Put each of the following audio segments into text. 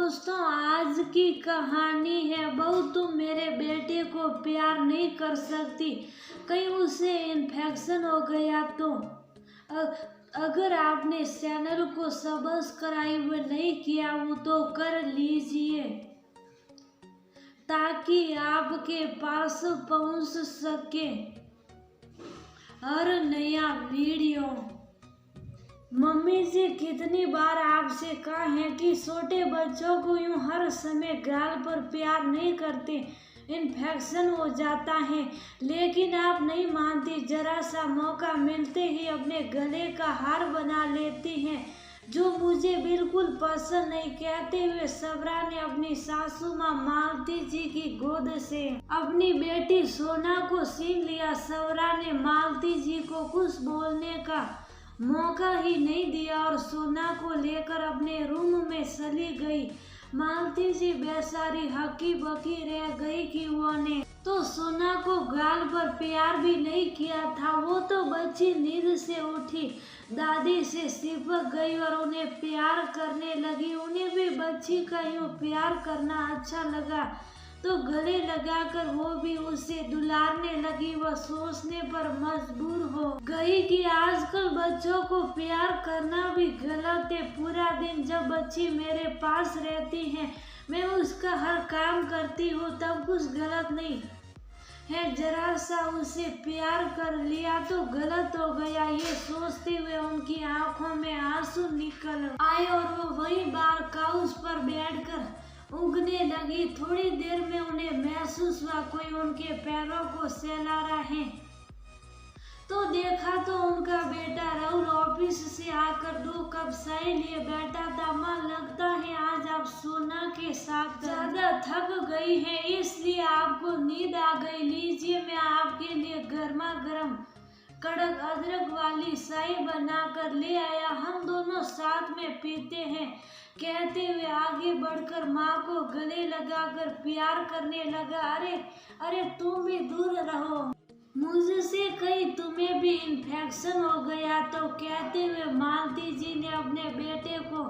दोस्तों, आज की कहानी है बहू तुम मेरे बेटे को प्यार नहीं कर सकती, कहीं उसे इन्फेक्शन हो गया तो। अगर आपने इस चैनल को सब्सक्राइब नहीं किया हो तो कर लीजिए ताकि आपके पास पहुंच सके हर नया वीडियो। मम्मी जी कितनी बार आपसे कहा है कि छोटे बच्चों को यूं हर समय गाल पर प्यार नहीं करते, इन्फेक्शन हो जाता है, लेकिन आप नहीं मानती। जरा सा मौका मिलते ही अपने गले का हार बना लेती हैं, जो मुझे बिल्कुल पसंद नहीं। कहते हुए सबरा ने अपनी सासू माँ मालती जी की गोद से अपनी बेटी सोना को छीन लिया। सबरा ने मालती जी को कुछ बोलने का मौका ही नहीं दिया और सोना को लेकर अपने रूम में चली गई। मालती जी बेचारी हकी बकी रह गई कि वो ने तो सोना को गाल पर प्यार भी नहीं किया था। वो तो बच्ची नींद से उठी, दादी से चिपक गई और उन्हें प्यार करने लगी। उन्हें भी बच्ची का यूं प्यार करना अच्छा लगा तो गले लगाकर वो भी उसे दुलारने लगी। वह सोचने पर मजबूर हो गई कि आजकल बच्चों को प्यार करना भी गलत है। पूरा दिन जब बच्ची मेरे पास रहती है, मैं उसका हर काम करती हूँ, तब कुछ गलत नहीं है। जरा सा उसे प्यार कर लिया तो गलत हो गया, ये सोचते हुए उनकी आंखों में आंसू निकल आए और वो वही बार काउच पर बैठकर उगने लगी। थोड़ी देर में उन्हें महसूस हुआ कोई उनके पैरों को सहला रहा है, तो देखा तो उनका बेटा राहुल ऑफिस से आकर 2 कप चाय लिए बैठा था। माँ, लगता है आज आप सोना के साथ ज्यादा थक गई हैं, इसलिए आपको नींद आ गई। लीजिए, मैं आपके लिए गर्मा गर्म कड़क अदरक वाली चाय बनाकर ले आया, हम दोनों साथ में पीते हैं। कहते हुए आगे बढ़कर माँ को गले लगाकर प्यार करने लगा। अरे अरे, तुम भी दूर रहो मुझसे, कहीं तुम्हें भी इन्फेक्शन हो गया तो। कहते हुए मालती जी ने अपने बेटे को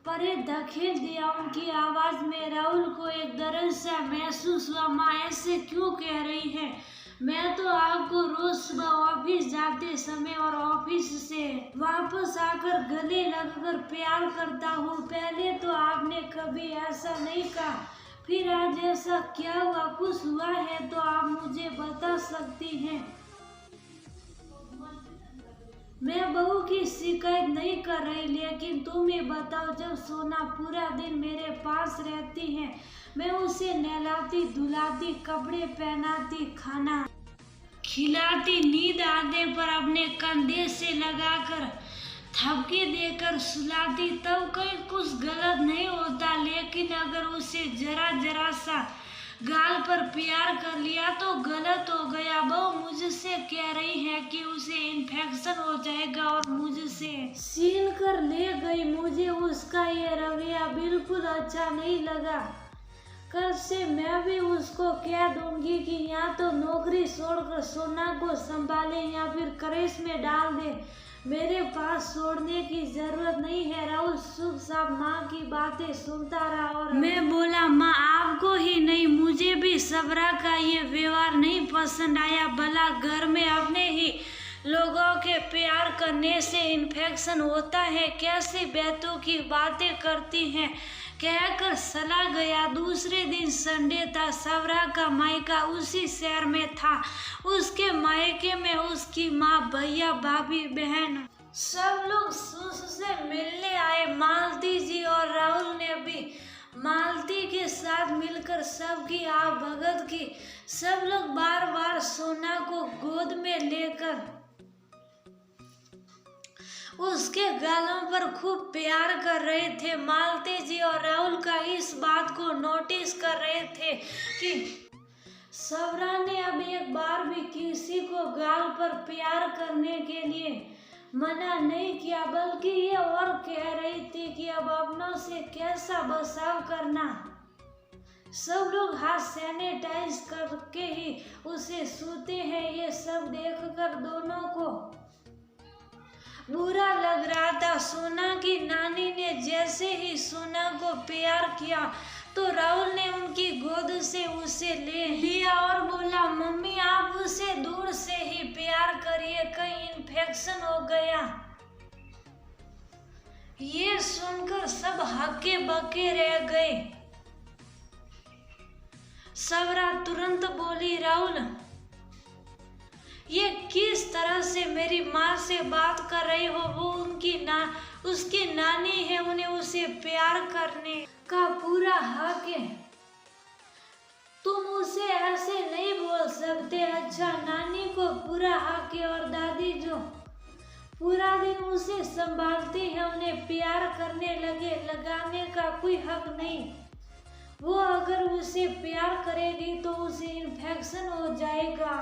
परे धकेल दिया। उनकी आवाज में राहुल को एक दर्द सा महसूस हुआ। माँ, ऐसे क्यों कह रही है? मैं तो आपको रोज सुबह ऑफिस जाते समय और ऑफिस से वापस आकर गले लगकर प्यार करता हूँ। पहले तो आपने कभी ऐसा नहीं कहा, फिर आज ऐसा क्या हुआ? कुछ हुआ है तो आप मुझे बता सकती हैं। मैं बहू की शिकायत नहीं कर रही, लेकिन तुम ही बताओ, जब सोना पूरा दिन मेरे पास रहती है, मैं उसे नहलाती धुलाती, कपड़े पहनाती, खाना खिलाती, नींद आने पर अपने कंधे से लगाकर थपकी देकर सुलाती, तब कहीं कुछ गलत नहीं होता। लेकिन अगर उसे जरा जरा सा गाल पर प्यार कर लिया तो गलत हो गया। वो मुझसे कह रही है कि उसे इन्फेक्शन हो जाएगा और मुझसे छीन कर ले गई। मुझे उसका ये रवैया बिल्कुल अच्छा नहीं लगा। कल से मैं भी उसको कह दूंगी कि या तो नौकरी छोड़कर सोना को संभाले या फिर क्रेश में डाल दे। मेरे पास छोड़ने की जरूरत नहीं है। राहुल चुपचाप माँ की बातें सुनता रहा और मैं बोला, माँ, आपको ही नहीं मुझे भी सबरा का ये व्यवहार नहीं पसंद आया। भला घर में अपने ही लोगों के प्यार करने से इन्फेक्शन होता है? कैसी बेतुकी की बातें करती हैं, कहकर चला गया। दूसरे दिन संडे था। सबरा का मायका उसी शहर में था। उसके मायके में उसकी माँ, भैया, भाभी, बहन सब लोग उससे मिलने आए। मालती जी और राहुल ने भी मालती के साथ मिलकर सबकी आ भगत की। सब लोग बार बार सोना को गोद में लेकर उसके गालों पर खूब प्यार कर रहे थे। मालती जी और राहुल का इस बात को नोटिस कर रहे थे कि सबरा ने अब एक बार भी किसी को गाल पर प्यार करने के लिए मना नहीं किया, बल्कि ये और कह रही थी कि अब अपनों से कैसा बचाव करना। सब लोग हाथ सैनिटाइज करके ही उसे छूते हैं। ये सब देखकर दोनों को बुरा लग रहा था। सोना की नानी ने जैसे ही सोना को प्यार किया तो राहुल ने उनकी गोद से उसे ले लिया और बोला, मम्मी आप उसे दूर से ही प्यार करिए, कहीं इन्फेक्शन हो गया। ये सुनकर सब हक्के बक्के रह गए। सवरा तुरंत बोली, राहुल ये किस तरह से मेरी माँ से बात कर रही हो? वो उसकी नानी है, उन्हें उसे प्यार करने का पूरा हक है। तुम उसे ऐसे नहीं बोल सकते। अच्छा, नानी को पूरा हक है और दादी जो पूरा दिन उसे संभालती है, उन्हें प्यार करने लगाने का कोई हक नहीं। वो अगर उसे प्यार करेगी तो उसे इन्फेक्शन हो जाएगा।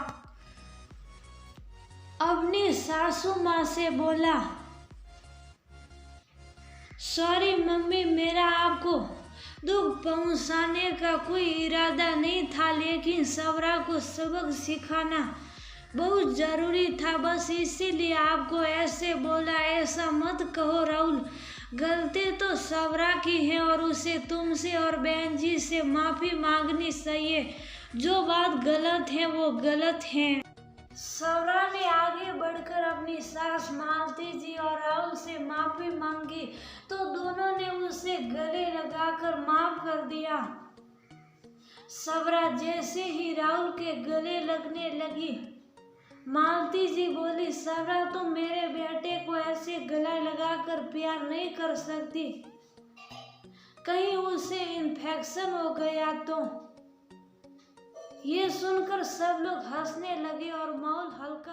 अपनी सासू माँ से बोला, सॉरी मम्मी, मेरा आपको दुख पहुंचाने का कोई इरादा नहीं था, लेकिन सवरा को सबक सिखाना बहुत जरूरी था, बस इसीलिए आपको ऐसे बोला। ऐसा मत कहो राहुल, गलती तो सवरा की है और उसे तुमसे और बहन जी से माफी मांगनी चाहिए। जो बात गलत है वो गलत है। सवरा ने आगे बढ़कर अपनी सास मालती जी और राहुल से माफी मांगी तो दोनों ने उसे गले लगाकर माफ कर दिया। सवरा जैसे ही राहुल के गले लगने लगी, मालती जी बोली, सवरा तुम मेरे बेटे को ऐसे गला लगाकर प्यार नहीं कर सकती, कहीं उसे इन्फेक्शन हो गया तो। ये सुनकर सब लोग हंसने लगे और माहौल हल्का